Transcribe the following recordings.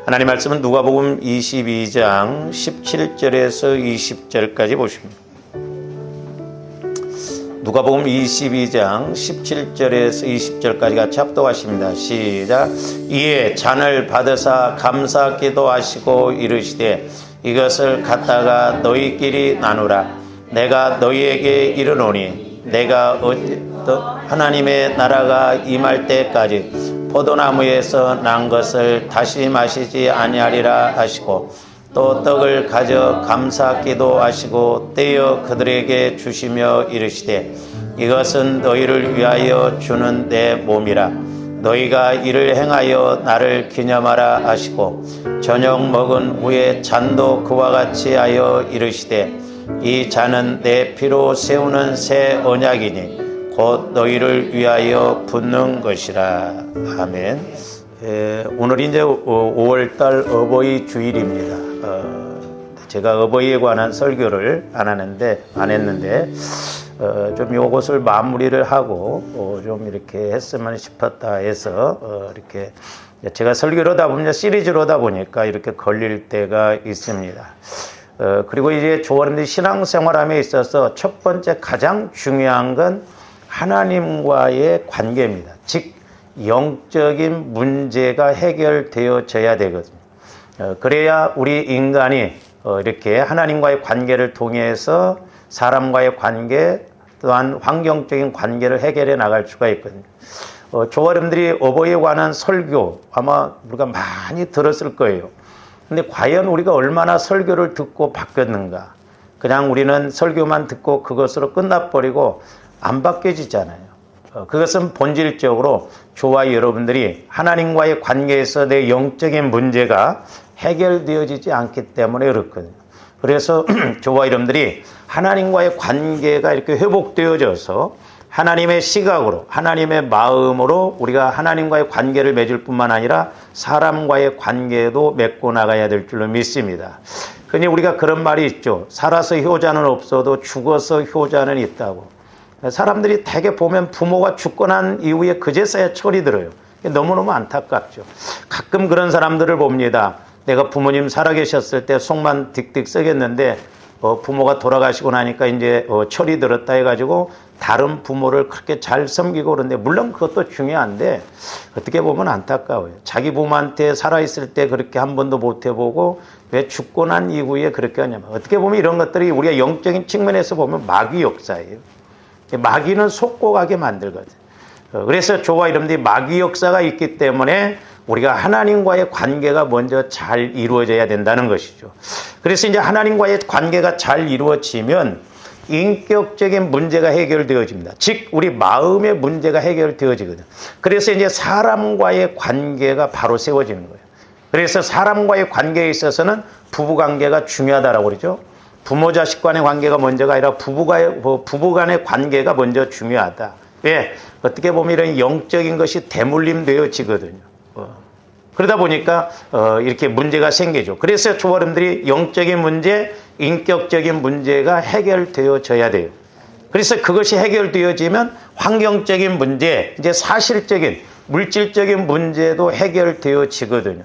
하나님 말씀은 누가복음 22장 17절에서 20절까지 보십니다. 누가복음 22장 17절에서 20절까지 같이 합독하십니다. 시작. 이에 잔을 받으사 감사 기도하시고 이르시되 이것을 갖다가 너희끼리 나누라. 내가 너희에게 이르노니 내가 하나님의 나라가 임할 때까지 포도나무에서 난 것을 다시 마시지 아니하리라 하시고 또 떡을 가져 감사 기도하시고 떼어 그들에게 주시며 이르시되 이것은 너희를 위하여 주는 내 몸이라. 너희가 이를 행하여 나를 기념하라 하시고 저녁 먹은 후에 잔도 그와 같이 하여 이르시되 이 잔은 내 피로 세우는 새 언약이니 곧 너희를 위하여 붓는 것이라. 아멘. 오늘이 이제 5월달 어버이 주일입니다. 제가 어버이에 관한 설교를 안 했는데 좀 요것을 마무리를 하고 좀 이렇게 했으면 싶었다 해서 이렇게 제가 설교를 하다 보면 시리즈로 하다 보니까 이렇게 걸릴 때가 있습니다. 그리고 이제 조원님들이 신앙생활함에 있어서 첫 번째 가장 중요한 건 하나님과의 관계입니다. 즉 영적인 문제가 해결되어져야 되거든요. 그래야 우리 인간이 이렇게 하나님과의 관계를 통해서 사람과의 관계 또한 환경적인 관계를 해결해 나갈 수가 있거든요. 조아름들이 어버이에 관한 설교 아마 우리가 많이 들었을 거예요. 근데 과연 우리가 얼마나 설교를 듣고 바뀌었는가? 그냥 우리는 설교만 듣고 그것으로 끝나버리고 안 바뀌어지잖아요. 그것은 본질적으로 저와 여러분들이 하나님과의 관계에서 내 영적인 문제가 해결되어지지 않기 때문에 그렇거든요. 그래서 저와 여러분들이 하나님과의 관계가 이렇게 회복되어져서 하나님의 시각으로 하나님의 마음으로 우리가 하나님과의 관계를 맺을 뿐만 아니라 사람과의 관계도 맺고 나가야 될 줄로 믿습니다. 그런데 우리가 그런 말이 있죠. 살아서 효자는 없어도 죽어서 효자는 있다고. 사람들이 대개 보면 부모가 죽고 난 이후에 그제서야 철이 들어요. 너무너무 안타깝죠. 가끔 그런 사람들을 봅니다. 내가 부모님 살아계셨을 때 속만 딕딕 썩였는데 부모가 돌아가시고 나니까 이제 철이 들었다 해가지고 다른 부모를 그렇게 잘 섬기고 그러는데 물론 그것도 중요한데 어떻게 보면 안타까워요. 자기 부모한테 살아있을 때 그렇게 한 번도 못 해보고 왜 죽고 난 이후에 그렇게 하냐면 어떻게 보면 이런 것들이 우리가 영적인 측면에서 보면 마귀 역사예요. 마귀는 속고 가게 만들거든. 그래서 저와 여러분들이 마귀 역사가 있기 때문에 우리가 하나님과의 관계가 먼저 잘 이루어져야 된다는 것이죠. 그래서 이제 하나님과의 관계가 잘 이루어지면 인격적인 문제가 해결되어집니다. 즉 우리 마음의 문제가 해결되어지거든요. 그래서 이제 사람과의 관계가 바로 세워지는 거예요. 그래서 사람과의 관계에 있어서는 부부관계가 중요하다라고 그러죠. 부모 자식 간의 관계가 먼저가 아니라 부부 간의 관계가 먼저 중요하다. 왜? 어떻게 보면 이런 영적인 것이 대물림되어지거든요. 그러다 보니까 이렇게 문제가 생기죠. 그래서 조아름들이 영적인 문제, 인격적인 문제가 해결되어져야 돼요. 그래서 그것이 해결되어지면 환경적인 문제, 이제 사실적인 물질적인 문제도 해결되어지거든요.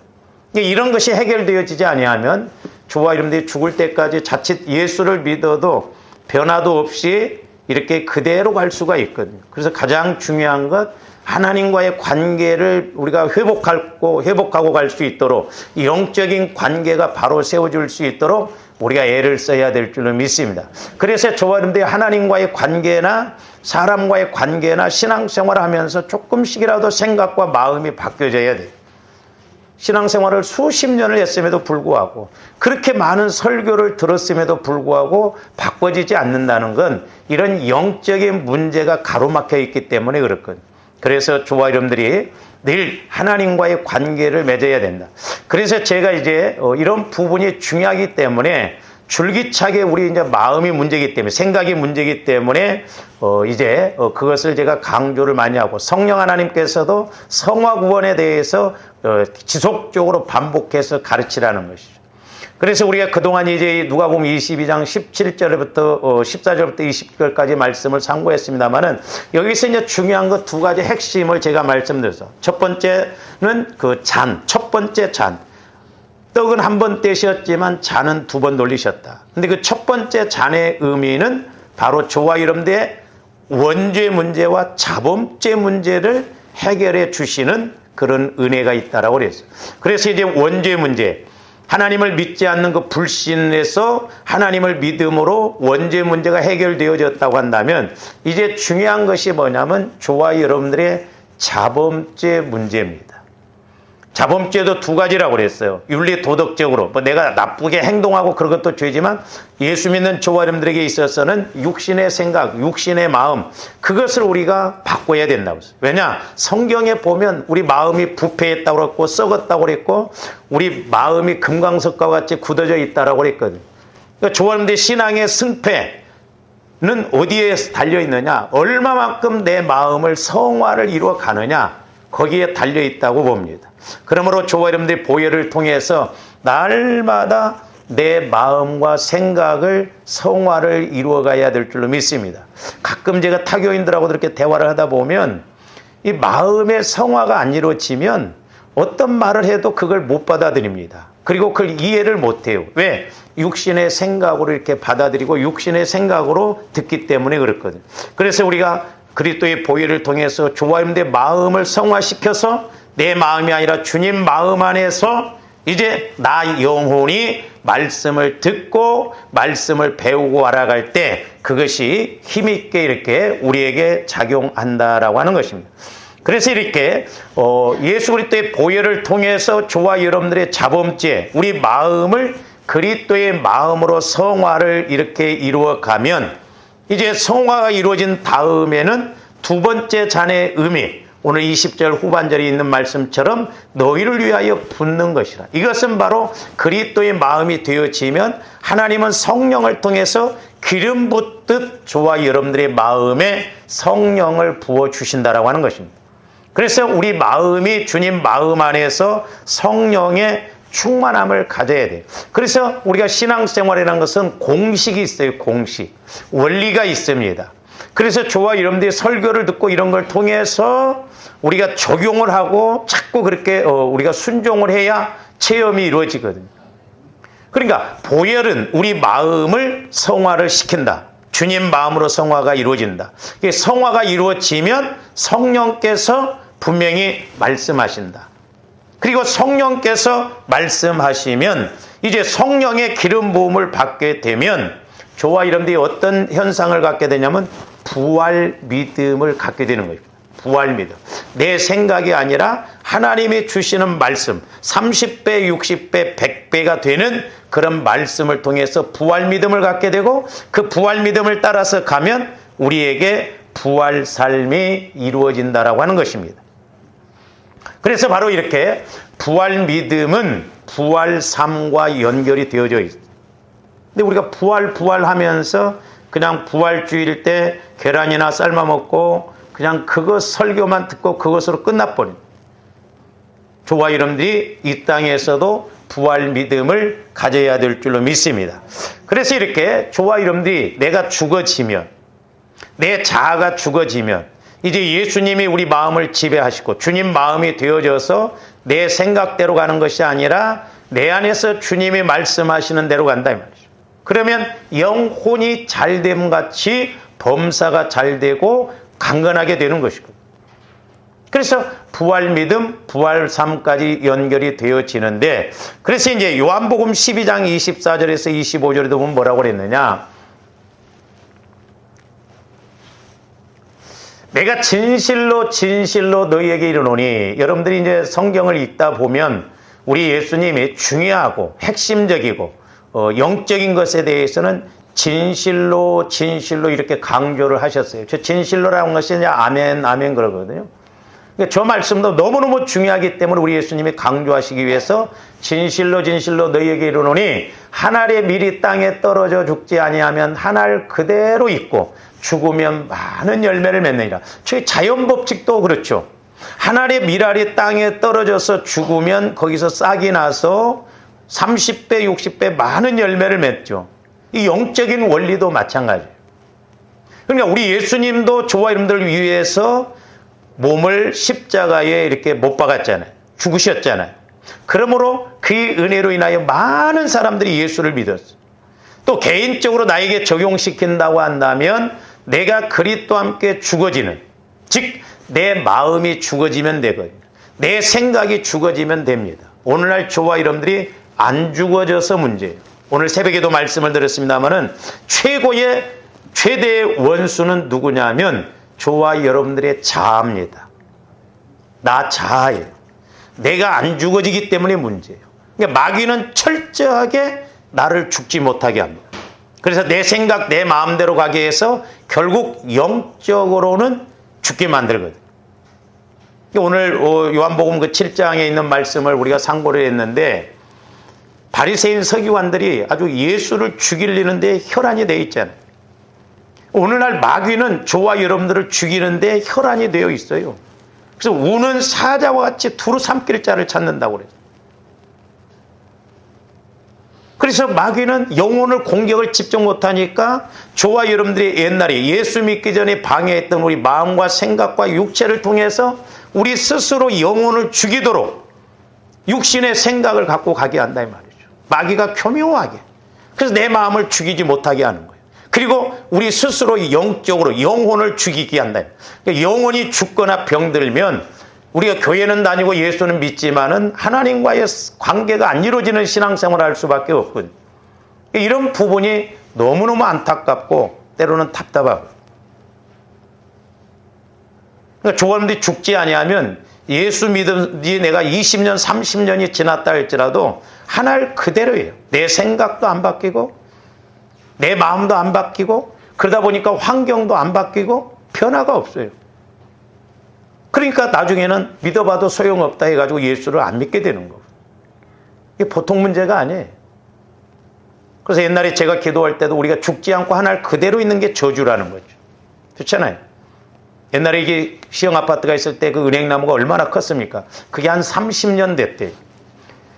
이런 것이 해결되어지지 아니하면 저와 여러분들이 죽을 때까지 자칫 예수를 믿어도 변화도 없이 이렇게 그대로 갈 수가 있거든요. 그래서 가장 중요한 것 하나님과의 관계를 우리가 회복하고 갈 수 있도록 영적인 관계가 바로 세워질 수 있도록 우리가 애를 써야 될 줄로 믿습니다. 그래서 저와 여러분들이 하나님과의 관계나 사람과의 관계나 신앙생활을 하면서 조금씩이라도 생각과 마음이 바뀌어져야 돼요. 신앙생활을 수십 년을 했음에도 불구하고 그렇게 많은 설교를 들었음에도 불구하고 바꿔지지 않는다는 건 이런 영적인 문제가 가로막혀 있기 때문에 그렇거든요. 그래서 저와 여러분들이 늘 하나님과의 관계를 맺어야 된다. 그래서 제가 이제 이런 부분이 중요하기 때문에 줄기차게 우리 이제 마음이 문제이기 때문에 생각이 문제이기 때문에 이제 그것을 제가 강조를 많이 하고 성령 하나님께서도 성화 구원에 대해서 지속적으로 반복해서 가르치라는 것이죠. 그래서 우리가 그동안 이제 누가복음 22장 17절부터 14절부터 20절까지 말씀을 상고했습니다만은 여기서 이제 중요한 것 두 가지 핵심을 제가 말씀드렸어요. 첫 번째는 그 첫 번째 잔. 떡은 한 번 떼셨지만 잔은 두 번 돌리셨다. 근데 그 첫 번째 잔의 의미는 바로 저와 여러분들의 원죄 문제와 자범죄 문제를 해결해 주시는 그런 은혜가 있다라고 그랬어요. 그래서 이제 원죄 문제, 하나님을 믿지 않는 그 불신에서 하나님을 믿음으로 원죄 문제가 해결되어졌다고 한다면 이제 중요한 것이 뭐냐면 저와 여러분들의 자범죄 문제입니다. 자범죄도 두 가지라고 그랬어요. 윤리 도덕적으로 뭐 내가 나쁘게 행동하고 그런 것도 죄지만 예수 믿는 저와 여러분들에게 있어서는 육신의 생각, 육신의 마음, 그것을 우리가 바꿔야 된다고 했어요. 왜냐? 성경에 보면 우리 마음이 부패했다고 그랬고 썩었다고 그랬고 우리 마음이 금강석과 같이 굳어져 있다고 그랬거든요. 그러니까 저와 여러분들의 신앙의 승패는 어디에 달려있느냐? 얼마만큼 내 마음을 성화를 이루어 가느냐? 거기에 달려있다고 봅니다. 그러므로 저와 여러분들의 보혈을 통해서 날마다 내 마음과 생각을 성화를 이루어가야 될 줄로 믿습니다. 가끔 제가 타교인들하고 이렇게 대화를 하다 보면 이 마음의 성화가 안 이루어지면 어떤 말을 해도 그걸 못 받아들입니다. 그리고 그걸 이해를 못해요. 왜? 육신의 생각으로 이렇게 받아들이고 육신의 생각으로 듣기 때문에 그렇거든요. 그래서 우리가 그리스도의 보혈을 통해서 저와 여러분들의 마음을 성화시켜서 내 마음이 아니라 주님 마음 안에서 이제 나 영혼이 말씀을 듣고 말씀을 배우고 알아갈 때 그것이 힘있게 이렇게 우리에게 작용한다라고 하는 것입니다. 그래서 이렇게 예수 그리스도의 보혈을 통해서 저와 여러분들의 자범죄, 우리 마음을 그리스도의 마음으로 성화를 이렇게 이루어가면 이제 성화가 이루어진 다음에는 두 번째 잔의 의미, 오늘 20절 후반절에 있는 말씀처럼 너희를 위하여 붓는 것이라. 이것은 바로 그리스도의 마음이 되어지면 하나님은 성령을 통해서 기름 붓듯 저와 여러분들의 마음에 성령을 부어주신다라고 하는 것입니다. 그래서 우리 마음이 주님 마음 안에서 성령의 충만함을 가져야 돼요. 그래서 우리가 신앙생활이라는 것은 공식이 있어요. 공식. 원리가 있습니다. 그래서 저와 여러분들이 설교를 듣고 이런 걸 통해서 우리가 적용을 하고 자꾸 그렇게 우리가 순종을 해야 체험이 이루어지거든요. 그러니까 보혈은 우리 마음을 성화를 시킨다. 주님 마음으로 성화가 이루어진다. 성화가 이루어지면 성령께서 분명히 말씀하신다. 그리고 성령께서 말씀하시면 이제 성령의 기름 부음을 받게 되면 저와 여러분들이 어떤 현상을 갖게 되냐면 부활 믿음을 갖게 되는 거예요. 부활 믿음. 내 생각이 아니라 하나님이 주시는 말씀 30배, 60배, 100배가 되는 그런 말씀을 통해서 부활 믿음을 갖게 되고 그 부활 믿음을 따라서 가면 우리에게 부활 삶이 이루어진다라고 하는 것입니다. 그래서 바로 이렇게 부활 믿음은 부활 삶과 연결이 되어져 있어요. 근데 우리가 부활하면서 그냥 부활주일 때 계란이나 삶아 먹고 그냥 그것 설교만 듣고 그것으로 끝나버립니다. 저와 여러분들이 이 땅에서도 부활 믿음을 가져야 될 줄로 믿습니다. 그래서 이렇게 저와 여러분들이 내가 죽어지면 내 자아가 죽어지면 이제 예수님이 우리 마음을 지배하시고 주님 마음이 되어져서 내 생각대로 가는 것이 아니라 내 안에서 주님이 말씀하시는 대로 간다 이 말이죠. 그러면 영혼이 잘됨 같이 범사가 잘되고 강건하게 되는 것이고 그래서 부활 믿음, 부활 삶까지 연결이 되어지는데 그래서 이제 요한복음 12장 24절에서 25절에도 보면 뭐라고 그랬느냐 내가 진실로 너희에게 이르노니 이러분들이 이제 성경을 읽다 보면 우리 예수님이 중요하고 핵심적이고 영적인 것에 대해서는 진실로 이렇게 강조를 하셨어요. 저 진실로라는 것이 이제 아멘 그러거든요. 그러니까 저 말씀도 너무너무 중요하기 때문에 우리 예수님이 강조하시기 위해서 진실로 너희에게 이르노니 한 알의 밀이 땅에 떨어져 죽지 아니하면 한 알 그대로 있고 죽으면 많은 열매를 맺느니라. 저희 자연 법칙도 그렇죠. 한 알의 밀알이 땅에 떨어져서 죽으면 거기서 싹이 나서 30배, 60배 많은 열매를 맺죠. 이 영적인 원리도 마찬가지예요. 그러니까 우리 예수님도 저와 여러분들을 위해서 몸을 십자가에 이렇게 못 박았잖아요. 죽으셨잖아요. 그러므로 그 은혜로 인하여 많은 사람들이 예수를 믿었어요. 또 개인적으로 나에게 적용시킨다고 한다면 내가 그리스도와 함께 죽어지는, 즉 내 마음이 죽어지면 되거든요. 내 생각이 죽어지면 됩니다. 오늘날 저와 여러분들이 안 죽어져서 문제예요. 오늘 새벽에도 말씀을 드렸습니다마는 최대의 원수는 누구냐면 저와 여러분들의 자아입니다. 나 자아예요. 내가 안 죽어지기 때문에 문제예요. 그러니까 마귀는 철저하게 나를 죽지 못하게 합니다. 그래서 내 생각, 내 마음대로 가게 해서 결국 영적으로는 죽게 만들거든. 오늘 요한복음 그 7장에 있는 말씀을 우리가 상고를 했는데 바리새인 서기관들이 아주 예수를 죽이려는데 혈안이 되어 있잖아요. 오늘날 마귀는 저와 여러분들을 죽이는데 혈안이 되어 있어요. 그래서 우는 사자와 같이 두루 삼킬 자를 찾는다고 그래요. 그래서 마귀는 영혼을 공격을 집중 못하니까 저와 여러분들이 옛날에 예수 믿기 전에 방해했던 우리 마음과 생각과 육체를 통해서 우리 스스로 영혼을 죽이도록 육신의 생각을 갖고 가게 한다 이 말이죠. 마귀가 교묘하게. 그래서 내 마음을 죽이지 못하게 하는 거예요. 그리고 우리 스스로 영적으로 영혼을 죽이게 한다. 그러니까 영혼이 죽거나 병들면 우리가 교회는 다니고 예수는 믿지만은 하나님과의 관계가 안 이루어지는 신앙생활을 할 수밖에 없거든요. 이런 부분이 너무너무 안타깝고 때로는 답답하고. 그러니까 조원들이 죽지 아니하면 예수 믿은 뒤에 내가 20년, 30년이 지났다 할지라도 하나를 그대로예요. 내 생각도 안 바뀌고 내 마음도 안 바뀌고 그러다 보니까 환경도 안 바뀌고 변화가 없어요. 그러니까 나중에는 믿어봐도 소용없다 해가지고 예수를 안 믿게 되는 거고. 이게 보통 문제가 아니에요. 그래서 옛날에 제가 기도할 때도 우리가 죽지 않고 하나를 그대로 있는 게 저주라는 거죠. 그렇잖아요. 옛날에 이게 시형 아파트가 있을 때 그 은행나무가 얼마나 컸습니까? 그게 한 30년 됐대요.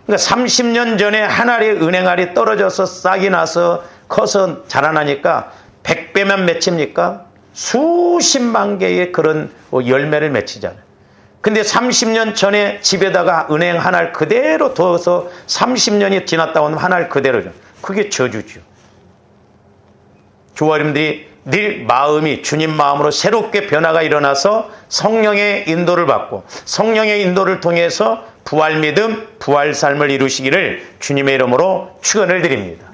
그러니까 30년 전에 한 알이 은행알이 떨어져서 싹이 나서 커서 자라나니까 100배면 맺힙니까? 수십만 개의 그런 열매를 맺히잖아요. 근데 30년 전에 집에다가 은행 한 알 그대로 둬서 30년이 지났다 오면 한 알 그대로죠. 그게 저주죠. 조아님들이 늘 마음이 주님 마음으로 새롭게 변화가 일어나서 성령의 인도를 받고 성령의 인도를 통해서 부활 믿음, 부활 삶을 이루시기를 주님의 이름으로 축원을 드립니다.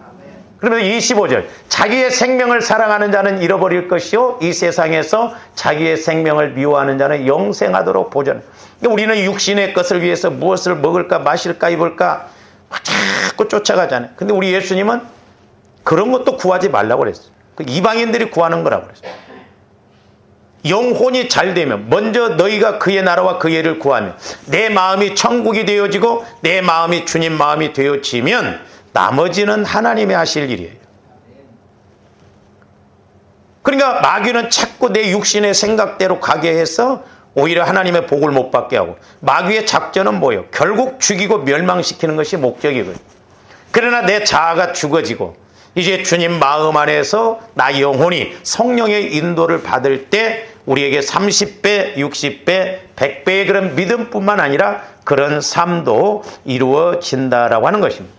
그러면 25절 자기의 생명을 사랑하는 자는 잃어버릴 것이요 이 세상에서 자기의 생명을 미워하는 자는 영생하도록 보전. 우리는 육신의 것을 위해서 무엇을 먹을까 마실까 입을까 자꾸 쫓아가잖아요. 근데 우리 예수님은 그런 것도 구하지 말라고 그랬어요. 이방인들이 구하는 거라고 그랬어요. 영혼이 잘 되면 먼저 너희가 그의 나라와 그의 일을 구하면 내 마음이 천국이 되어지고 내 마음이 주님 마음이 되어지면 나머지는 하나님이 하실 일이에요. 그러니까 마귀는 자꾸 내 육신의 생각대로 가게 해서 오히려 하나님의 복을 못 받게 하고 마귀의 작전은 뭐예요? 결국 죽이고 멸망시키는 것이 목적이거든요. 그러나 내 자아가 죽어지고 이제 주님 마음 안에서 나 영혼이 성령의 인도를 받을 때 우리에게 30배, 60배, 100배의 그런 믿음뿐만 아니라 그런 삶도 이루어진다라고 하는 것입니다.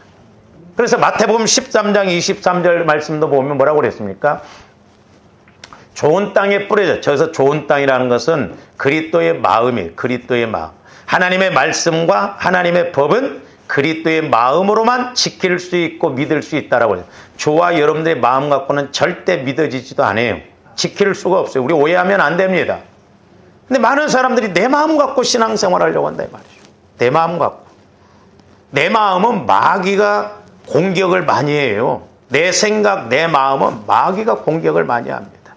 그래서 마태복음 13장 23절 말씀도 보면 뭐라고 그랬습니까? 좋은 땅에 뿌려져. 저기서 좋은 땅이라는 것은 그리스도의 마음이에요. 그리스도의 마음. 하나님의 말씀과 하나님의 법은 그리스도의 마음으로만 지킬 수 있고 믿을 수 있다라고 해요. 저와 여러분들의 마음 갖고는 절대 믿어지지도 않아요. 지킬 수가 없어요. 우리 오해하면 안 됩니다. 근데 많은 사람들이 내 마음 갖고 신앙생활 하려고 한다 이 말이죠. 내 마음 갖고. 내 마음은 마귀가 공격을 많이 해요. 내 생각, 내 마음은 마귀가 공격을 많이 합니다.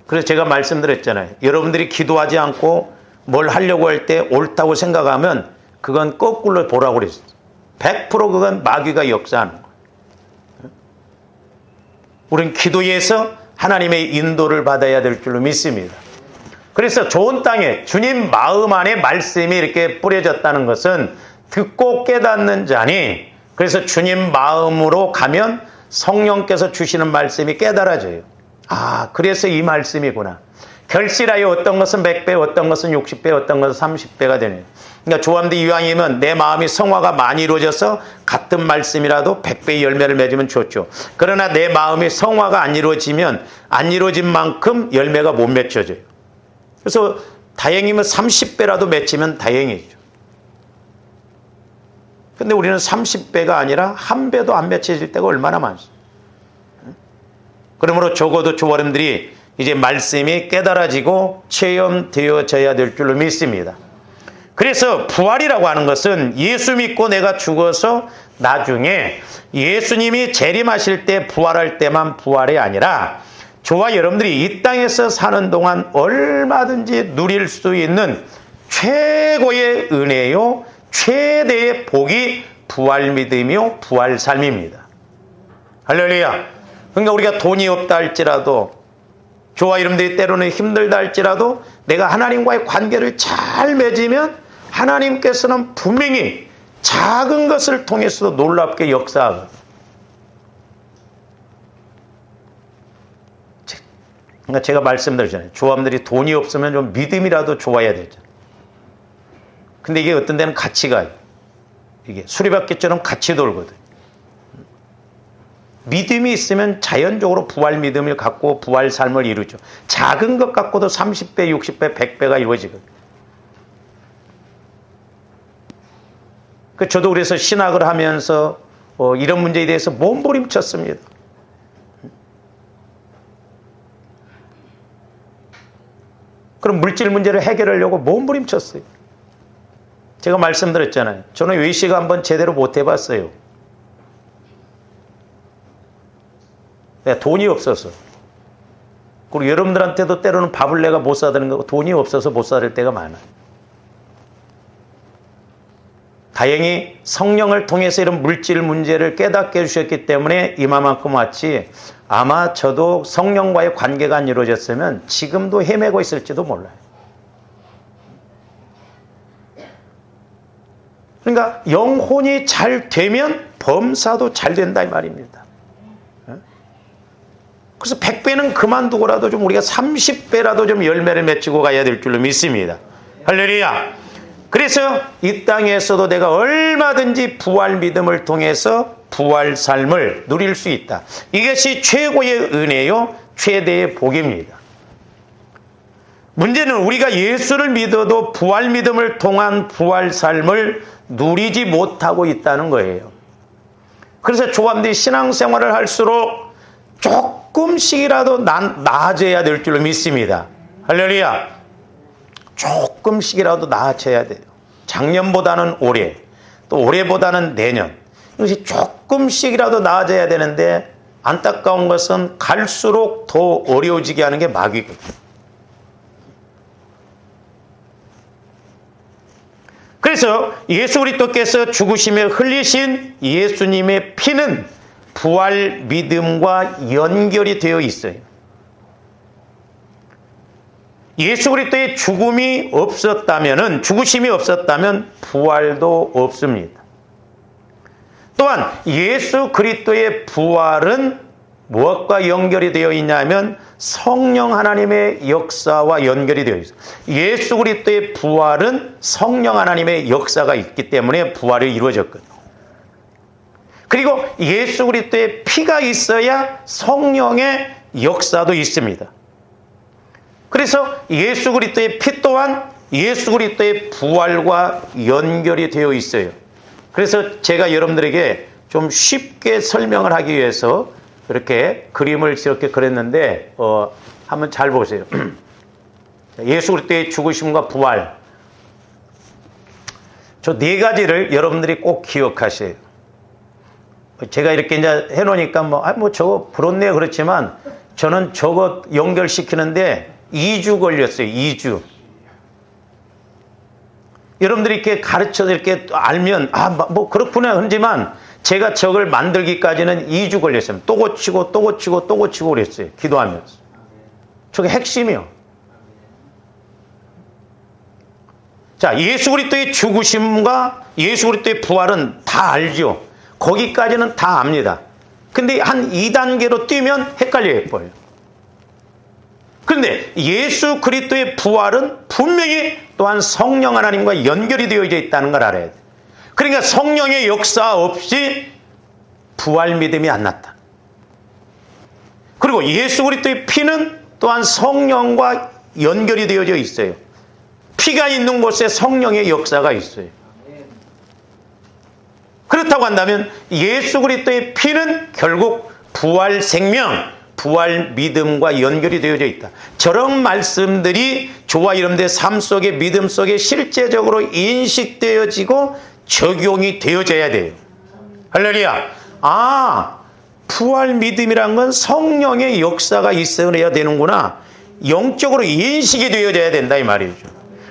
그래서 제가 말씀드렸잖아요. 여러분들이 기도하지 않고 뭘 하려고 할 때 옳다고 생각하면 그건 거꾸로 보라고 그랬어요. 100% 그건 마귀가 역사하는 거예요. 우리는 기도에서 하나님의 인도를 받아야 될 줄로 믿습니다. 그래서 좋은 땅에 주님 마음 안에 말씀이 이렇게 뿌려졌다는 것은 듣고 깨닫는 자니 그래서 주님 마음으로 가면 성령께서 주시는 말씀이 깨달아져요. 아, 그래서 이 말씀이구나. 결실하여 어떤 것은 100배, 어떤 것은 60배, 어떤 것은 30배가 되네요. 그러니까 조함대 이왕이면 내 마음이 성화가 많이 이루어져서 같은 말씀이라도 100배의 열매를 맺으면 좋죠. 그러나 내 마음이 성화가 안 이루어지면 안 이루어진 만큼 열매가 못 맺혀져요. 그래서 다행이면 30배라도 맺히면 다행이죠. 근데 우리는 30배가 아니라 한 배도 안 맺혀질 때가 얼마나 많습니다. 그러므로 적어도 조아름들이 이제 말씀이 깨달아지고 체험되어져야 될 줄로 믿습니다. 그래서 부활이라고 하는 것은 예수 믿고 내가 죽어서 나중에 예수님이 재림하실 때 부활할 때만 부활이 아니라 저와 여러분들이 이 땅에서 사는 동안 얼마든지 누릴 수 있는 최고의 은혜요, 최대의 복이 부활 믿음이요, 부활 삶입니다. 할렐루야. 그러니까 우리가 돈이 없다 할지라도, 저와 여러분들이 때로는 힘들다 할지라도 내가 하나님과의 관계를 잘 맺으면 하나님께서는 분명히 작은 것을 통해서도 놀랍게 역사하거든요. 그러니까 제가 말씀드렸잖아요. 조함들이 돈이 없으면 좀 믿음이라도 좋아야 되잖아요. 근데 이게 어떤 데는 같이 가요. 이게 수리바퀴처럼 같이 돌거든요. 믿음이 있으면 자연적으로 부활 믿음을 갖고 부활 삶을 이루죠. 작은 것 갖고도 30배, 60배, 100배가 이루어지거든요. 저도 그래서 신학을 하면서 이런 문제에 대해서 몸부림쳤습니다. 그럼 물질 문제를 해결하려고 몸부림쳤어요. 제가 말씀드렸잖아요. 저는 외식 한번 제대로 못 해봤어요. 돈이 없어서. 그리고 여러분들한테도 때로는 밥을 내가 못 사드는 거고 돈이 없어서 못 사들 때가 많아요. 다행히 성령을 통해서 이런 물질 문제를 깨닫게 해주셨기 때문에 이만큼 왔지, 아마 저도 성령과의 관계가 안 이루어졌으면 지금도 헤매고 있을지도 몰라요. 그러니까 영혼이 잘 되면 범사도 잘 된다 이 말입니다. 그래서 100배는 그만두고라도 좀 우리가 30배라도 좀 열매를 맺히고 가야 될 줄로 믿습니다. 할렐루야. 그래서 이 땅에서도 내가 얼마든지 부활 믿음을 통해서 부활 삶을 누릴 수 있다. 이것이 최고의 은혜요, 최대의 복입니다. 문제는 우리가 예수를 믿어도 부활 믿음을 통한 부활 삶을 누리지 못하고 있다는 거예요. 그래서 조함들이 신앙생활을 할수록 조금씩이라도 나아져야 될 줄로 믿습니다. 할렐루야. 조금씩이라도 나아져야 돼요. 작년보다는 올해, 또 올해보다는 내년. 이것이 조금씩이라도 나아져야 되는데 안타까운 것은 갈수록 더 어려워지게 하는 게 마귀거든요. 그래서 예수 그리스도께서 죽으심에 흘리신 예수님의 피는 부활 믿음과 연결이 되어 있어요. 예수 그리스도의 죽음이 없었다면은, 죽으심이 없었다면 부활도 없습니다. 또한 예수 그리스도의 부활은 무엇과 연결이 되어 있냐면 성령 하나님의 역사와 연결이 되어 있어요. 예수 그리스도의 부활은 성령 하나님의 역사가 있기 때문에 부활이 이루어졌거든요. 그리고 예수 그리스도의 피가 있어야 성령의 역사도 있습니다. 그래서 예수 그리스도의 피 또한 예수 그리스도의 부활과 연결이 되어 있어요. 그래서 제가 여러분들에게 좀 쉽게 설명을 하기 위해서 이렇게 그림을 이렇게 그렸는데 한번 잘 보세요. 예수 그리스도의 죽으심과 부활, 저 네 가지를 여러분들이 꼭 기억하세요. 제가 이렇게 이제 해놓으니까 저거 부럽네요. 그렇지만 저는 저거 연결시키는데 2주 걸렸어요. 2주. 여러분들이 이렇게 가르쳐서 이렇게 알면 그렇구나 하지만 제가 저걸 만들기까지는 2주 걸렸어요. 또 고치고 또 고치고 또 고치고 그랬어요. 기도하면서. 저게 핵심이요. 자, 예수 그리스도의 죽으심과 예수 그리스도의 부활은 다 알죠. 거기까지는 다 압니다. 근데 한 2단계로 뛰면 헷갈려요. 그러니까 그런데 예수 그리스도의 부활은 분명히 또한 성령 하나님과 연결이 되어져 있다는 걸 알아야 돼. 그러니까 성령의 역사 없이 부활 믿음이 안 났다. 그리고 예수 그리스도의 피는 또한 성령과 연결이 되어져 있어요. 피가 있는 곳에 성령의 역사가 있어요. 그렇다고 한다면 예수 그리스도의 피는 결국 부활 생명, 부활 믿음과 연결이 되어져 있다. 저런 말씀들이 저와 여러분들의 삶 속에, 믿음 속에 실제적으로 인식되어지고 적용이 되어져야 돼요. 할렐루야. 부활 믿음이란 건 성령의 역사가 있어야 되는구나. 영적으로 인식이 되어져야 된다 이 말이죠.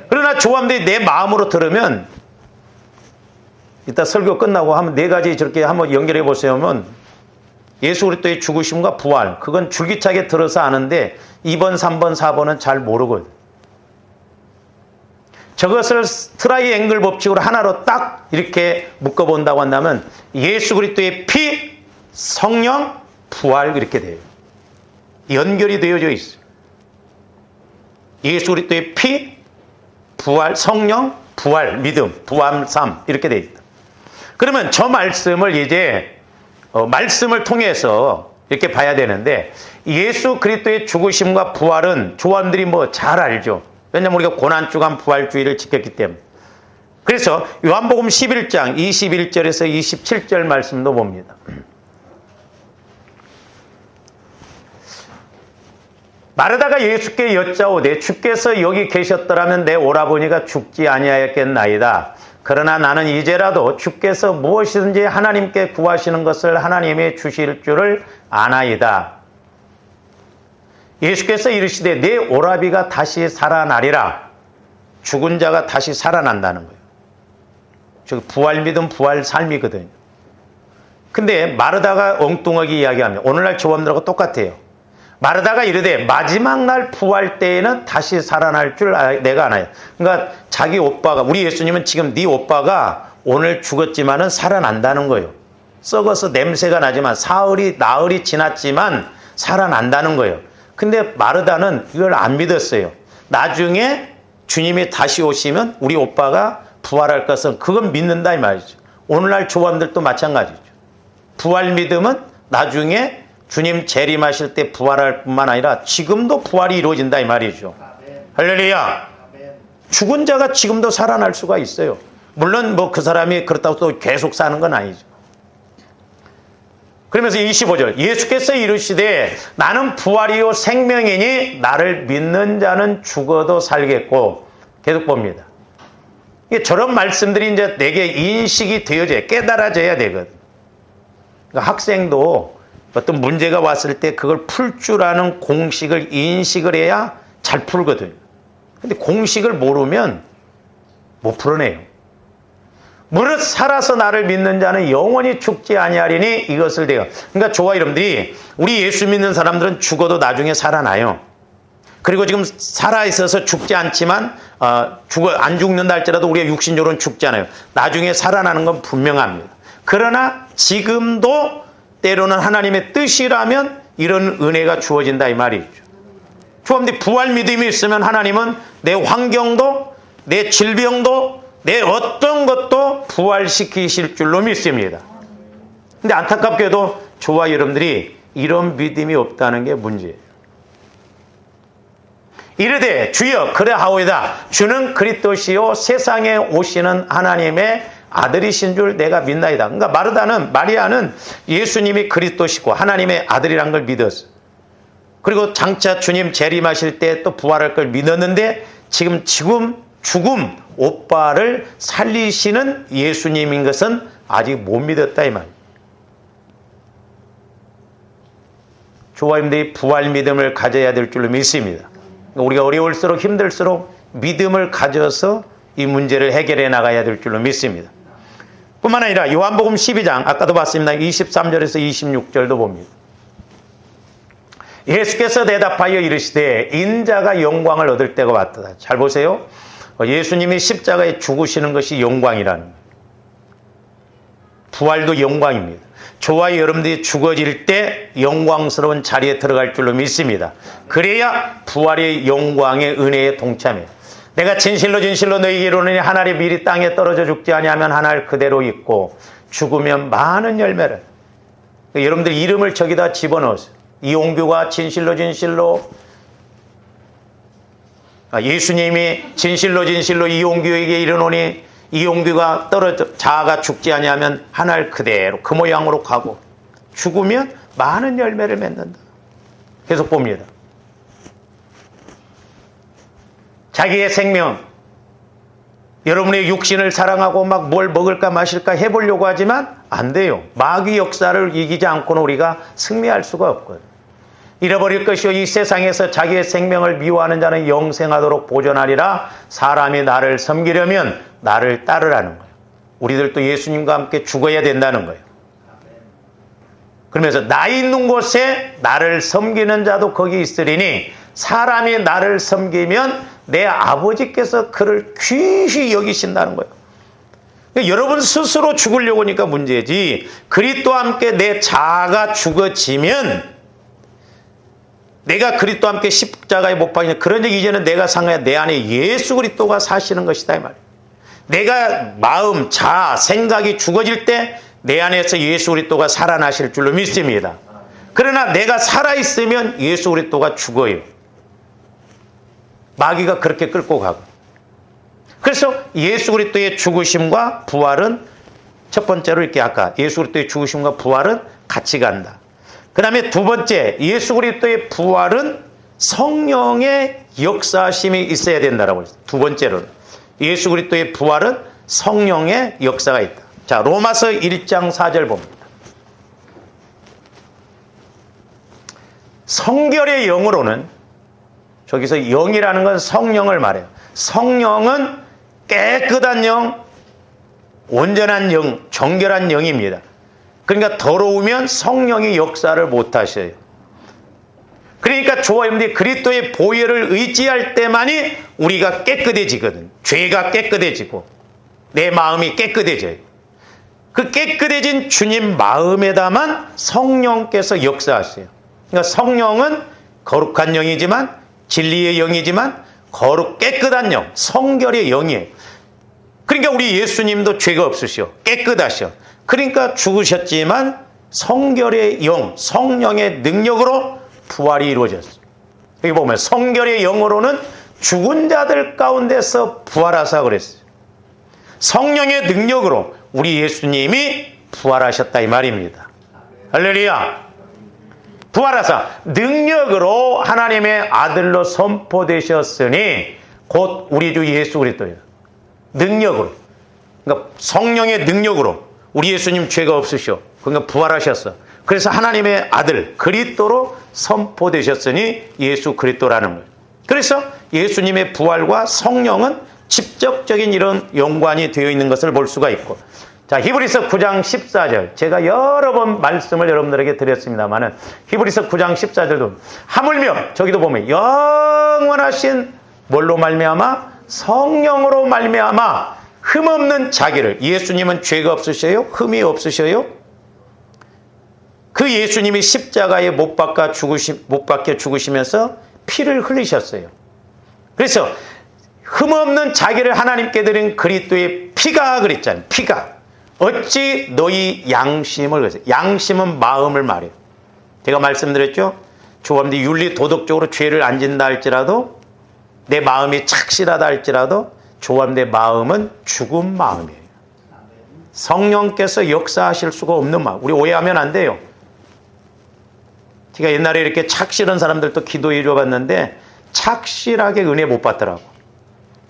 그러나 조함들이 내 마음으로 들으면, 이따 설교 끝나고 한번 4가지 저렇게 한번 연결해 보세요 하면, 예수 그리스도의 죽으심과 부활, 그건 줄기차게 들어서 아는데 2번, 3번, 4번은 잘 모르거든. 저것을 트라이앵글 법칙으로 하나로 딱 이렇게 묶어본다고 한다면 예수 그리스도의 피, 성령, 부활 이렇게 돼요. 연결이 되어져 있어요. 예수 그리스도의 피, 부활, 성령, 부활, 믿음, 부활, 삶 이렇게 되어 있다. 그러면 저 말씀을 이제 말씀을 통해서 이렇게 봐야 되는데, 예수 그리스도의 죽으심과 부활은 조원들이 뭐 잘 알죠. 왜냐하면 우리가 고난주간 부활주의를 지켰기 때문에. 그래서 요한복음 11장 21절에서 27절 말씀도 봅니다. 마르다가 예수께 여짜오되 주께서 여기 계셨더라면 내 오라버니가 죽지 아니하였겠나이다. 그러나 나는 이제라도 주께서 무엇이든지 하나님께 구하시는 것을 하나님이 주실 줄을 아나이다. 예수께서 이르시되 내 오라비가 다시 살아나리라. 죽은 자가 다시 살아난다는 거예요. 즉 부활 믿음, 부활 삶이거든요. 근데 마르다가 엉뚱하게 이야기합니다. 오늘날 조범들하고 똑같아요. 마르다가 이르되 마지막 날 부활 때에는 다시 살아날 줄 내가 아나요. 그러니까 자기 오빠가, 우리 예수님은 지금 네 오빠가 오늘 죽었지만은 살아난다는 거예요. 썩어서 냄새가 나지만 나흘이 지났지만 살아난다는 거예요. 근데 마르다는 이걸 안 믿었어요. 나중에 주님이 다시 오시면 우리 오빠가 부활할 것은 그건 믿는다 이 말이죠. 오늘날 조범들도 마찬가지죠. 부활 믿음은 나중에 주님 재림하실 때 부활할 뿐만 아니라 지금도 부활이 이루어진다 이 말이죠. 할렐루야. 죽은 자가 지금도 살아날 수가 있어요. 물론 뭐 그 사람이 그렇다고 또 계속 사는 건 아니죠. 그러면서 25절 예수께서 이르시되 나는 부활이요 생명이니 나를 믿는 자는 죽어도 살겠고, 계속 봅니다. 저런 말씀들이 이제 내게 인식이 되어져야, 깨달아져야 되거든. 그러니까 학생도 어떤 문제가 왔을 때 그걸 풀 줄 아는 공식을 인식을 해야 잘 풀거든요. 근데 공식을 모르면 못 풀어내요. 무릇 살아서 나를 믿는 자는 영원히 죽지 아니하리니 이것을 내가. 그러니까 저와 여러분들이, 우리 예수 믿는 사람들은 죽어도 나중에 살아나요. 그리고 지금 살아있어서 죽지 않지만 안 죽는다 할지라도 우리가 육신적으로는 죽잖아요. 나중에 살아나는 건 분명합니다. 그러나 지금도 때로는 하나님의 뜻이라면 이런 은혜가 주어진다 이 말이죠. 그런데 부활 믿음이 있으면 하나님은 내 환경도, 내 질병도, 내 어떤 것도 부활시키실 줄로 믿습니다. 근데 안타깝게도 저와 여러분들이 이런 믿음이 없다는 게 문제예요. 이르되 주여 그래하오이다. 주는 그리스도시요 세상에 오시는 하나님의 아들이신 줄 내가 믿나이다. 그러니까 마리아는 예수님이 그리스도시고 하나님의 아들이란 걸 믿었어요. 그리고 장차 주님 재림하실 때 또 부활할 걸 믿었는데 지금 죽음 오빠를 살리시는 예수님인 것은 아직 못 믿었다 이 말이에요. 조화님들이 부활 믿음을 가져야 될 줄로 믿습니다. 우리가 어려울수록 힘들수록 믿음을 가져서 이 문제를 해결해 나가야 될 줄로 믿습니다. 뿐만 아니라 요한복음 12장 아까도 봤습니다. 23절에서 26절도 봅니다. 예수께서 대답하여 이르시되 인자가 영광을 얻을 때가 왔다. 잘 보세요. 예수님이 십자가에 죽으시는 것이 영광이라는 거예요. 부활도 영광입니다. 저와 여러분들이 죽어질 때 영광스러운 자리에 들어갈 줄로 믿습니다. 그래야 부활의 영광의 은혜에 동참해요. 내가 진실로 너희에게 이르노니 한 알이 미리 땅에 떨어져 죽지 아니하면 한 알 그대로 있고 죽으면 많은 열매를. 여러분들 이름을 저기다 집어넣으세요. 이용규가 진실로 예수님이 진실로 이용규에게 이르노니 이용규가 자아가 죽지 아니하면 한 알 그대로 그 모양으로 가고 죽으면 많은 열매를 맺는다. 계속 봅니다. 자기의 생명, 여러분의 육신을 사랑하고 막 뭘 먹을까 마실까 해보려고 하지만 안 돼요. 마귀 역사를 이기지 않고는 우리가 승리할 수가 없거든요. 잃어버릴 것이요 이 세상에서 자기의 생명을 미워하는 자는 영생하도록 보존하리라. 사람이 나를 섬기려면 나를 따르라는 거예요. 우리들도 예수님과 함께 죽어야 된다는 거예요. 그러면서 나 있는 곳에 나를 섬기는 자도 거기 있으리니 사람이 나를 섬기면 내 아버지께서 그를 귀히 여기신다는 거예요. 그러니까 여러분 스스로 죽으려고 하니까 문제지, 그리스도와 함께 내 자아가 죽어지면 내가 그리스도와 함께 십자가에 못 박히는 그런 적 이제는 내가 상하여 내 안에 예수 그리스도가 사시는 것이다 이 말이에요. 내가 마음, 자아, 생각이 죽어질 때 내 안에서 예수 그리스도가 살아나실 줄로 믿습니다. 그러나 내가 살아있으면 예수 그리스도가 죽어요. 마귀가 그렇게 끌고 가고. 그래서 예수 그리스도의 죽으심과 부활은 첫 번째로 이렇게 아까 예수 그리스도의 죽으심과 부활은 같이 간다. 그 다음에 두 번째, 예수 그리스도의 부활은 성령의 역사심이 있어야 된다라고 했어요. 두 번째로는 예수 그리스도의 부활은 성령의 역사가 있다. 자, 로마서 1장 4절 봅니다. 성결의 영으로는, 저기서 영이라는 건 성령을 말해요. 성령은 깨끗한 영, 온전한 영, 정결한 영입니다. 그러니까 더러우면 성령이 역사를 못하셔요. 그러니까 저와 여러분들이 그리스도의 보혈을 의지할 때만이 우리가 깨끗해지거든. 죄가 깨끗해지고 내 마음이 깨끗해져요. 그 깨끗해진 주님 마음에다만 성령께서 역사하세요. 그러니까 성령은 거룩한 영이지만, 진리의 영이지만 깨끗한 영, 성결의 영이에요. 그러니까 우리 예수님도 죄가 없으시오. 깨끗하시오. 그러니까 죽으셨지만 성결의 영, 성령의 능력으로 부활이 이루어졌어요. 여기 보면 성결의 영으로는 죽은 자들 가운데서 부활하사 그랬어요. 성령의 능력으로 우리 예수님이 부활하셨다 이 말입니다. 할렐루야. 부활하사 능력으로 하나님의 아들로 선포되셨으니 곧 우리 주 예수 그리스도예요. 능력으로. 그러니까 성령의 능력으로 우리 예수님 죄가 없으셔. 그러니까 부활하셨어. 그래서 하나님의 아들 그리스도로 선포되셨으니 예수 그리스도라는 거예요. 그래서 예수님의 부활과 성령은 직접적인 이런 연관이 되어 있는 것을 볼 수가 있고, 자, 히브리서 9장 14절. 제가 여러 번 말씀을 여러분들에게 드렸습니다만은 히브리서 9장 14절도 하물며 저기도 보면 영원하신 뭘로 말미암아? 성령으로 말미암아 흠없는 자기를. 예수님은 죄가 없으셔요? 흠이 없으셔요? 그 예수님이 십자가에 못 박혀 죽으시면서 피를 흘리셨어요. 그래서 흠없는 자기를 하나님께 드린 그리스도의 피가 그랬잖아요. 피가. 어찌 너희 양심을 그랬어요. 양심은 마음을 말해요. 제가 말씀드렸죠. 조금도 윤리 도덕적으로 죄를 안 짓는다 할지라도, 내 마음이 착실하다 할지라도 조함 내 마음은 죽은 마음이에요. 성령께서 역사하실 수가 없는 마음. 우리 오해하면 안 돼요. 제가 옛날에 이렇게 착실한 사람들도 기도해 줘봤는데 착실하게 은혜 못 받더라고.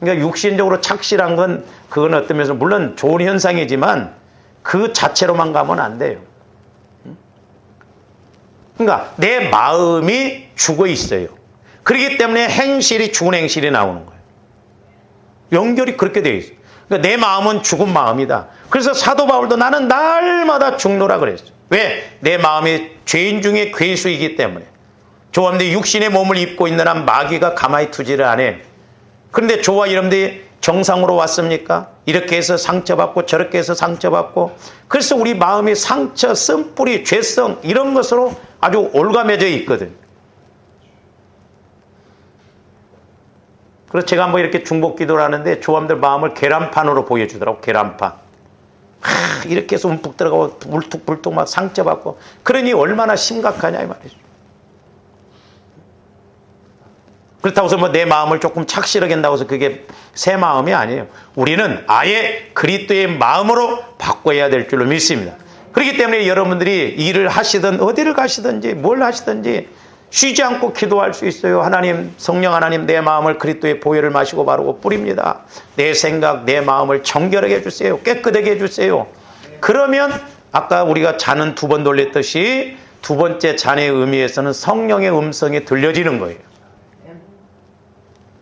그러니까 육신적으로 착실한 건 그건 어떤 면에서 물론 좋은 현상이지만 그 자체로만 가면 안 돼요. 그러니까 내 마음이 죽어 있어요. 그렇기 때문에 행실이 죽은 행실이 나오는 거예요. 연결이 그렇게 되어 있어요. 그러니까 내 마음은 죽은 마음이다. 그래서 사도 바울도 나는 날마다 죽노라 그랬어요. 왜? 내 마음이 죄인 중에 괴수이기 때문에. 조함대 육신의 몸을 입고 있는 한 마귀가 가만히 두지를 않아요. 그런데 저와 여러분들이 정상으로 왔습니까? 이렇게 해서 상처받고 저렇게 해서 상처받고, 그래서 우리 마음이 상처, 쓴뿌리, 죄성 이런 것으로 아주 올가매져 있거든. 그래서 제가 한번 이렇게 중복 기도를 하는데 조함들 마음을 계란판으로 보여주더라고. 계란판. 이렇게 해서 움푹 들어가고 불뚝불뚝 막 상처받고, 그러니 얼마나 심각하냐 이 말이죠. 그렇다고 해서 뭐 내 마음을 조금 착실하게 한다고 해서 그게 새 마음이 아니에요. 우리는 아예 그리스도의 마음으로 바꿔야 될 줄로 믿습니다. 그렇기 때문에 여러분들이 일을 하시든 어디를 가시든지 뭘 하시든지 쉬지 않고 기도할 수 있어요. 하나님, 성령 하나님, 내 마음을 그리스도의 보혈을 마시고 바르고 뿌립니다. 내 생각, 내 마음을 정결하게 해주세요. 깨끗하게 해주세요. 그러면 아까 우리가 잔은 두 번 돌렸듯이 두 번째 잔의 의미에서는 성령의 음성이 들려지는 거예요.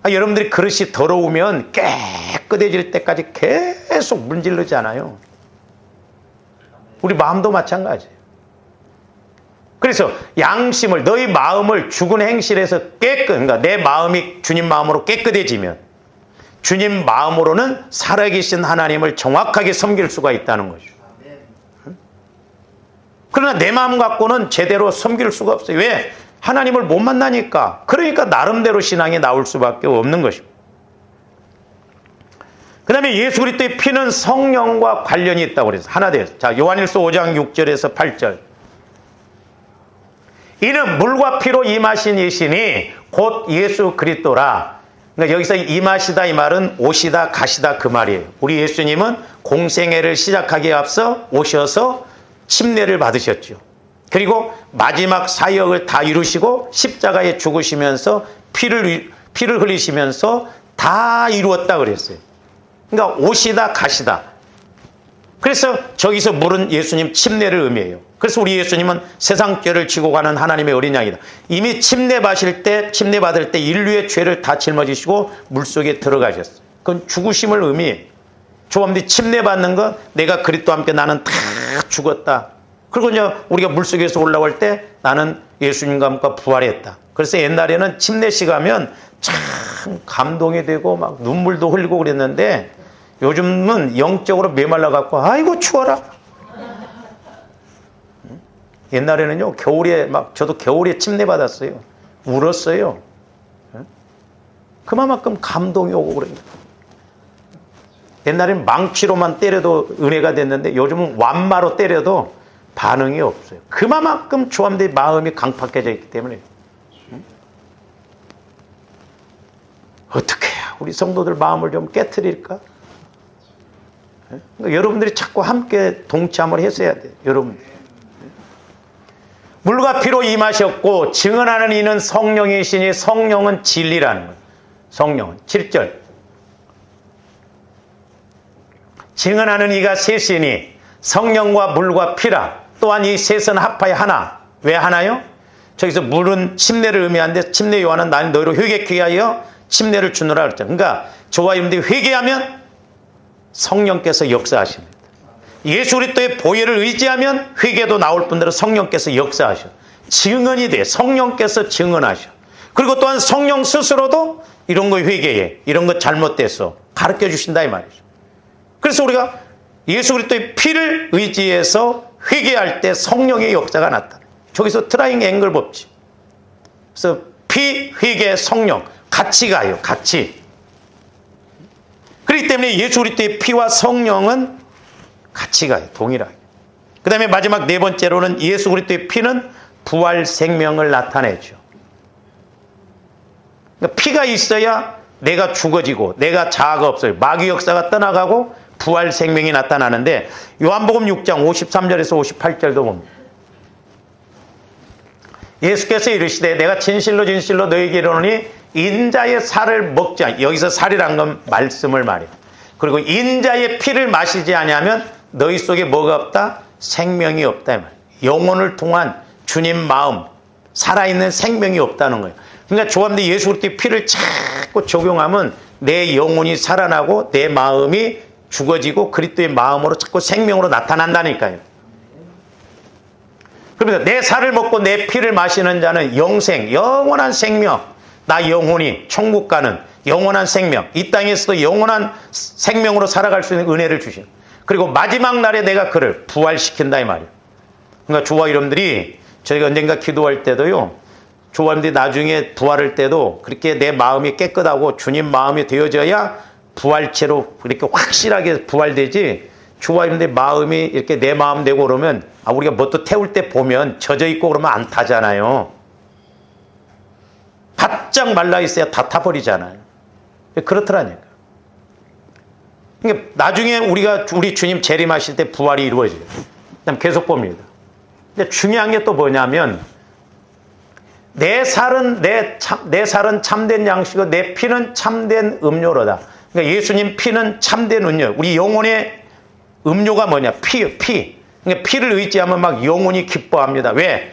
여러분들이 그릇이 더러우면 깨끗해질 때까지 계속 문지르지 않아요. 우리 마음도 마찬가지예요. 그래서 양심을, 너희 마음을 죽은 행실에서 그러니까 내 마음이 주님 마음으로 깨끗해지면 주님 마음으로는 살아계신 하나님을 정확하게 섬길 수가 있다는 거죠. 그러나 내 마음 갖고는 제대로 섬길 수가 없어요. 왜? 하나님을 못 만나니까. 그러니까 나름대로 신앙이 나올 수밖에 없는 것입니다. 그 다음에 예수 그리스도의 피는 성령과 관련이 있다고 그래서 하나 돼요. 자, 요한일서 5장 6절에서 8절. 이는 물과 피로 임하신 이시니 곧 예수 그리스도라. 그러니까 여기서 임하시다 이 말은 오시다 가시다 그 말이에요. 우리 예수님은 공생애를 시작하기에 앞서 오셔서 침례를 받으셨죠. 그리고 마지막 사역을 다 이루시고 십자가에 죽으시면서 피를 흘리시면서 다 이루었다 그랬어요. 그러니까 오시다 가시다. 그래서 저기서 물은 예수님 침례를 의미해요. 그래서 우리 예수님은 세상 죄를 지고 가는 하나님의 어린 양이다. 이미 침례 받을 때 인류의 죄를 다 짊어지시고 물속에 들어가셨어요. 그건 죽으심을 의미해요. 조함들이 침례 받는 것, 내가 그리스도와 함께 나는 다 죽었다. 그리고 이제 우리가 물속에서 올라올 때 나는 예수님과 함께 부활했다. 그래서 옛날에는 침례식 하면 참 감동이 되고 막 눈물도 흘리고 그랬는데 요즘은 영적으로 메말라 갖고 아이고 추워라. 옛날에는요 겨울에 막 저도 겨울에 침례 받았어요. 울었어요. 그만큼 감동이 오고 그래요. 옛날에는 망치로만 때려도 은혜가 됐는데 요즘은 완마로 때려도 반응이 없어요. 그만큼 조함들의 마음이 강팍해져 있기 때문에. 어떻게 해야 우리 성도들 마음을 좀 깨트릴까? 그러니까 여러분들이 자꾸 함께 동참을 했어야 돼요. 여러분들. 물과 피로 임하셨고 증언하는 이는 성령이시니 성령은 진리라는 거예요. 성령은 7절. 증언하는 이가 셋이니 성령과 물과 피라. 또한 이 셋은 합하여 하나. 왜 하나요? 저기서 물은 침례를 의미하는데 침례 요한은 나는 너희로 회개케 하여 침례를 주노라 그랬잖아요. 그러니까 저와 여러분들이 회개하면 성령께서 역사하십니다. 예수 그리스도의 보혈을 의지하면 회개도 나올 뿐더러 성령께서 역사하셔. 증언이 돼. 성령께서 증언하셔. 그리고 또한 성령 스스로도 이런 거 회개해. 이런 거 잘못됐어. 가르쳐 주신다 이 말이죠. 그래서 우리가 예수 그리스도의 피를 의지해서 회개할 때 성령의 역사가 나타나. 저기서 트라이앵글 법칙. 그래서 피, 회개, 성령 같이 가요. 같이. 그렇기 때문에 예수 그리스도의 피와 성령은 같이 가요. 동일하게. 그 다음에 마지막 네 번째로는 예수 그리스도의 피는 부활 생명을 나타내죠. 그러니까 피가 있어야 내가 죽어지고 내가 자아가 없어요. 마귀 역사가 떠나가고 부활 생명이 나타나는데 요한복음 6장 53절에서 58절도 봅니다. 예수께서 이르시되 내가 진실로 진실로 너희에게 이르노니 인자의 살을 먹지 않 여기서 살이란 건 말씀을 말해요. 그리고 인자의 피를 마시지 아니하면 너희 속에 뭐가 없다? 생명이 없다. 영혼을 통한 주님 마음 살아있는 생명이 없다는 거예요. 그러니까 조함대 예수 그리스도의 피를 자꾸 적용하면 내 영혼이 살아나고 내 마음이 죽어지고 그리스도의 마음으로 자꾸 생명으로 나타난다니까요. 그러면서 내 살을 먹고 내 피를 마시는 자는 영생, 영원한 생명, 나 영혼이 천국 가는 영원한 생명, 이 땅에서도 영원한 생명으로 살아갈 수 있는 은혜를 주신, 그리고 마지막 날에 내가 그를 부활시킨다 이 말이에요. 그러니까 조화 이름들이 저희가 언젠가 기도할 때도요, 조화님들이 나중에 부활할 때도 그렇게 내 마음이 깨끗하고 주님 마음이 되어져야 부활체로 그렇게 확실하게 부활되지, 조화님들의 마음이 이렇게 내 마음 되고 그러면, 우리가 뭣도 태울 때 보면 젖어 있고 그러면 안 타잖아요. 바짝 말라 있어야 다 타버리잖아요. 그렇더라니까. 그러니까 나중에 우리 주님 재림하실 때 부활이 이루어져요. 그다음 계속 봅니다. 근데 중요한 게 또 뭐냐면, 내 살은 참된 양식이고 내 피는 참된 음료로다. 그러니까 예수님 피는 참된 음료. 우리 영혼의 음료가 뭐냐? 피. 그러니까 피를 의지하면 막 영혼이 기뻐합니다. 왜?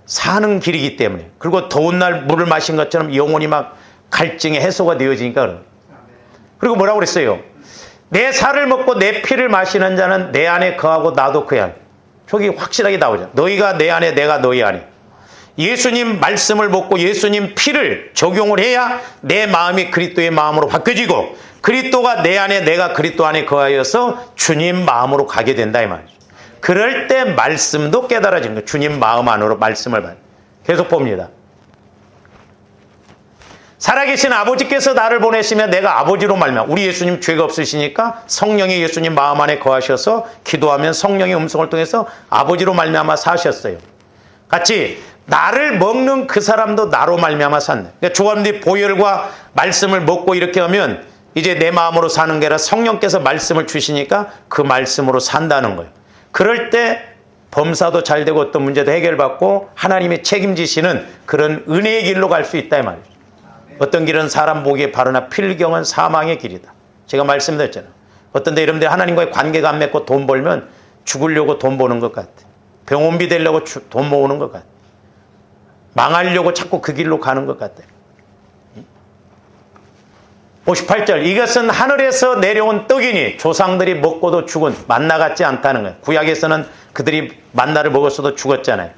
사는 길이기 때문에. 그리고 더운 날 물을 마신 것처럼 영혼이 막 갈증의 해소가 되어지니까. 그리고 뭐라고 그랬어요? 내 살을 먹고 내 피를 마시는 자는 내 안에 거하고 나도 그 안에. 저기 확실하게 나오죠. 너희가 내 안에, 내가 너희 안에. 예수님 말씀을 먹고 예수님 피를 적용을 해야 내 마음이 그리스도의 마음으로 바뀌어지고, 그리스도가 내 안에, 내가 그리스도 안에 거하여서 주님 마음으로 가게 된다 이 말이죠. 그럴 때 말씀도 깨달아지는 거예요. 주님 마음 안으로 말씀을 받아요. 계속 봅니다. 살아계신 아버지께서 나를 보내시면 내가 아버지로 말미암아, 우리 예수님 죄가 없으시니까 성령이 예수님 마음 안에 거하셔서 기도하면 성령의 음성을 통해서 아버지로 말미암아 사셨어요. 같이 나를 먹는 그 사람도 나로 말미암아 산다. 그러니까 조합들이 보혈과 말씀을 먹고 이렇게 하면 이제 내 마음으로 사는 게 아니라 성령께서 말씀을 주시니까 그 말씀으로 산다는 거예요. 그럴 때 범사도 잘 되고 어떤 문제도 해결받고 하나님이 책임지시는 그런 은혜의 길로 갈 수 있다 이 말이죠. 어떤 길은 사람 보기에 바르나 필경은 사망의 길이다. 제가 말씀드렸잖아요. 어떤 데 여러분들 하나님과의 관계가 안 맺고 돈 벌면 죽으려고 돈 버는 것 같아. 병원비 되려고 돈 모으는 것 같아. 망하려고 자꾸 그 길로 가는 것 같아. 58절, 이것은 하늘에서 내려온 떡이니 조상들이 먹고도 죽은 만나 같지 않다는 거예요. 구약에서는 그들이 만나를 먹었어도 죽었잖아요.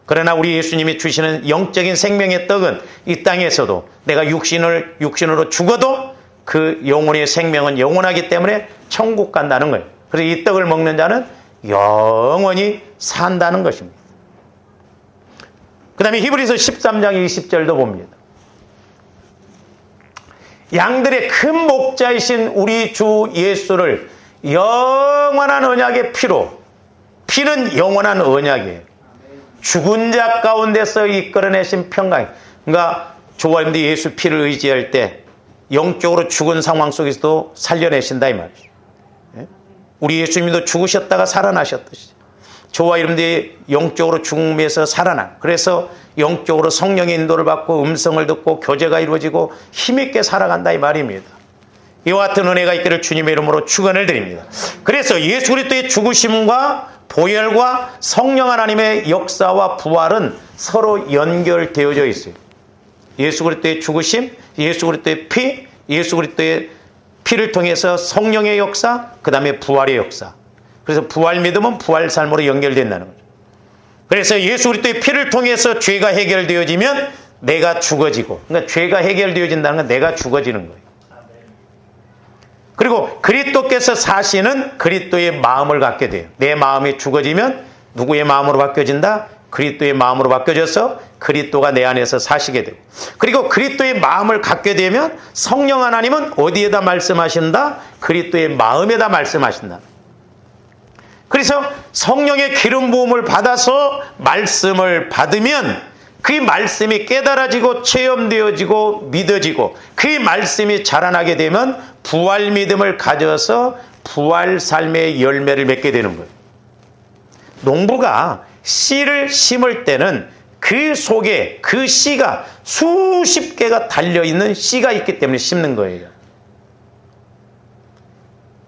그러나 우리 예수님이 주시는 영적인 생명의 떡은 이 땅에서도 내가 육신으로 죽어도 그 영혼의 생명은 영원하기 때문에 천국 간다는 거예요. 그래서 이 떡을 먹는 자는 영원히 산다는 것입니다. 그 다음에 히브리서 13장 20절도 봅니다. 양들의 큰 목자이신 우리 주 예수를 영원한 언약의 피로, 피는 영원한 언약이에요. 죽은 자 가운데서 이끌어내신 평강. 그러니까 조화님들이 예수 피를 의지할 때 영적으로 죽은 상황 속에서도 살려내신다 이 말이죠. 우리 예수님도 죽으셨다가 살아나셨듯이 저와 여러분들이 영적으로 죽음에서 살아난, 그래서 영적으로 성령의 인도를 받고 음성을 듣고 교제가 이루어지고 힘있게 살아간다 이 말입니다. 이와 같은 은혜가 있기를 주님의 이름으로 축원을 드립니다. 그래서 예수 그리스도의 죽으심과 보혈과 성령 하나님의 역사와 부활은 서로 연결되어져 있어요. 예수 그리스도의 죽으심, 예수 그리스도의 피, 예수 그리스도의 피를 통해서 성령의 역사, 그 다음에 부활의 역사. 그래서 부활 믿음은 부활 삶으로 연결된다는 거죠. 그래서 예수 그리스도의 피를 통해서 죄가 해결되어지면 내가 죽어지고, 그러니까 죄가 해결되어진다는 건 내가 죽어지는 거예요. 그리고 그리스도께서 사시는 그리스도의 마음을 갖게 돼요. 내 마음이 죽어지면 누구의 마음으로 바뀌어진다? 그리스도의 마음으로 바뀌어져서 그리스도가 내 안에서 사시게 되고, 그리고 그리스도의 마음을 갖게 되면 성령 하나님은 어디에다 말씀하신다? 그리스도의 마음에다 말씀하신다. 그래서 성령의 기름 부음을 받아서 말씀을 받으면 그 말씀이 깨달아지고 체험되어지고 믿어지고, 그 말씀이 자라나게 되면 부활 믿음을 가져서 부활 삶의 열매를 맺게 되는 거예요. 농부가 씨를 심을 때는 그 속에 그 씨가 수십 개가 달려있는 씨가 있기 때문에 심는 거예요.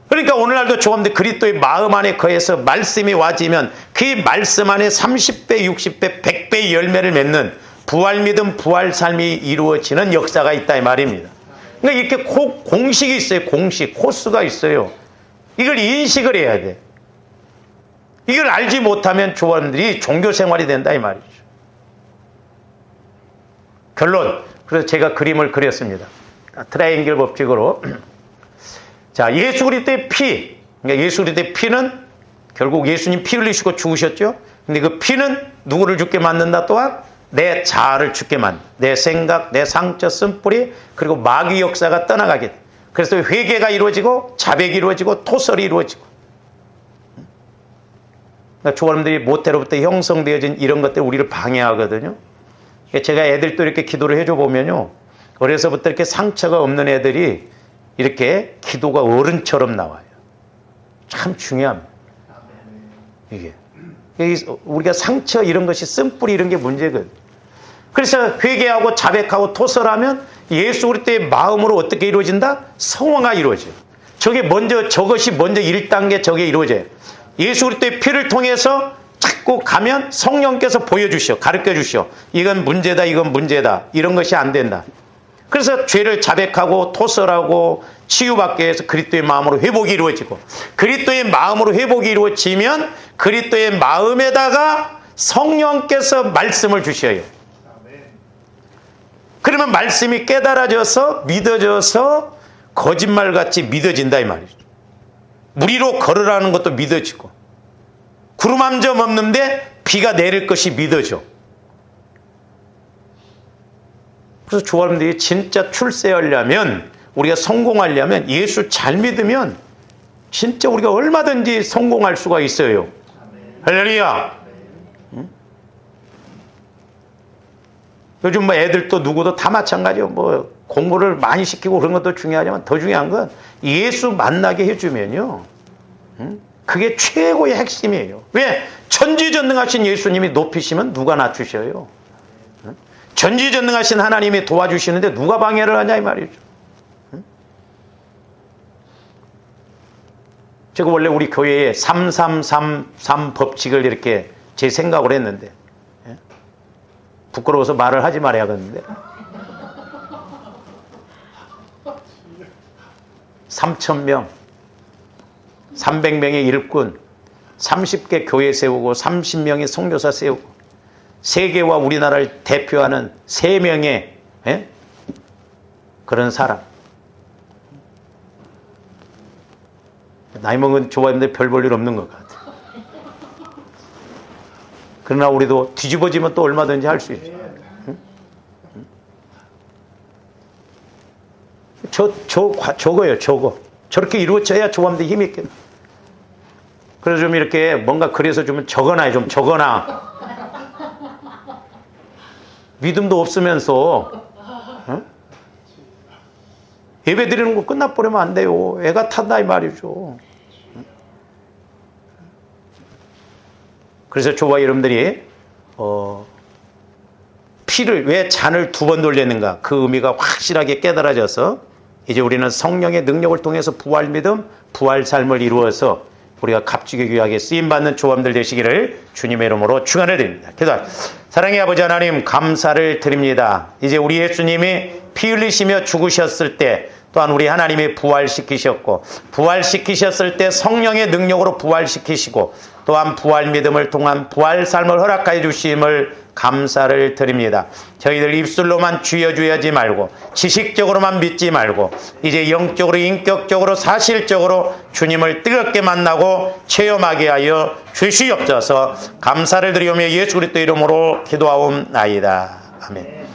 그러니까 오늘날도 조금도 그리스도의 마음 안에 거해서 말씀이 와지면 그 말씀 안에 30배, 60배, 100배의 열매를 맺는 부활 믿음, 부활 삶이 이루어지는 역사가 있다 이 말입니다. 그러니까 이렇게 공식이 있어요. 공식, 코스가 있어요. 이걸 인식을 해야 돼. 이걸 알지 못하면 조원들이 종교 생활이 된다 이 말이죠. 결론, 그래서 제가 그림을 그렸습니다. 트라이앵글 법칙으로. 자, 예수 그리스도의 피. 그러니까 예수 그리스도의 피는 결국 예수님 피 흘리시고 죽으셨죠. 근데 그 피는 누구를 죽게 만든다? 또한 내 자아를 죽게 만든다. 내 생각, 내 상처, 쓴뿌리, 그리고 마귀 역사가 떠나가게 돼. 그래서 회개가 이루어지고 자백이 이루어지고 토설이 이루어지고. 그러니까 조원들이 모태로부터 형성되어진 이런 것들이 우리를 방해하거든요. 제가 애들 또 이렇게 기도를 해줘 보면요, 어려서부터 이렇게 상처가 없는 애들이 이렇게 기도가 어른처럼 나와요. 참 중요합니다. 이게 우리가 상처 이런 것이 쓴뿌리 이런 게 문제거든요. 그래서 회개하고 자백하고 토설하면 예수 그리스도의 마음으로 어떻게 이루어진다? 성화가 이루어져요. 저것이 먼저 1단계 저게 이루어져요. 예수 그리스도의 피를 통해서 자꾸 가면 성령께서 보여주시오. 가르쳐주시오. 이건 문제다, 이건 문제다. 이런 것이 안 된다. 그래서 죄를 자백하고 토설하고 치유받기 위해서 그리스도의 마음으로 회복이 이루어지고, 그리스도의 마음으로 회복이 이루어지면 그리스도의 마음에다가 성령께서 말씀을 주셔요. 그러면 말씀이 깨달아져서 믿어져서 거짓말같이 믿어진다 이 말이죠. 무리로 걸으라는 것도 믿어지고, 구름 한 점 없는데 비가 내릴 것이 믿어져. 그래서 조화님들이 진짜 출세하려면, 우리가 성공하려면, 예수 잘 믿으면 진짜 우리가 얼마든지 성공할 수가 있어요. 할렐루야. 응? 요즘 뭐 애들도 누구도 다 마찬가지요. 뭐 공부를 많이 시키고 그런 것도 중요하지만 더 중요한 건 예수 만나게 해주면요, 응? 그게 최고의 핵심이에요. 왜? 전지전능하신 예수님이 높이시면 누가 낮추셔요? 응? 전지전능하신 하나님이 도와주시는데 누가 방해를 하냐 이 말이죠. 응? 제가 원래 우리 교회에 3333 법칙을 이렇게 제 생각을 했는데, 예? 부끄러워서 말을 하지 말아야겠는데, 3,000명, 300명의 일꾼, 30개 교회 세우고 30명의 선교사 세우고, 세계와 우리나라를 대표하는 3명의 예? 그런 사람. 나이 먹은 조바님들 별 볼 일 없는 것 같아요. 그러나 우리도 뒤집어지면 또 얼마든지 할 수 있죠. 응? 저거요, 저거. 저렇게 이루어져야 조바님들 힘이 있겠네. 그래서 좀 이렇게 뭔가 그래서 좀 적어놔요, 좀 적어놔. 믿음도 없으면서, 응? 예배 드리는 거 끝나버리면 안 돼요. 애가 탔다 이 말이죠. 그래서 저와 여러분들이 피를 왜 잔을 2번 돌렸는가, 그 의미가 확실하게 깨달아져서 이제 우리는 성령의 능력을 통해서 부활 믿음, 부활 삶을 이루어서 우리가 값지게 귀하게 쓰임받는 조함들 되시기를 주님의 이름으로 축원을 드립니다. 기도합니다. 사랑의 아버지 하나님, 감사를 드립니다. 이제 우리 예수님이 피 흘리시며 죽으셨을 때 또한 우리 하나님이 부활시키셨고, 부활시키셨을 때 성령의 능력으로 부활시키시고, 또한 부활 믿음을 통한 부활 삶을 허락하여 주심을 감사를 드립니다. 저희들 입술로만 주여 주여지 말고, 지식적으로만 믿지 말고, 이제 영적으로, 인격적으로, 사실적으로 주님을 뜨겁게 만나고 체험하게 하여 주시옵소서. 감사를 드리오며 예수 그리스도 이름으로 기도하옵나이다. 아멘.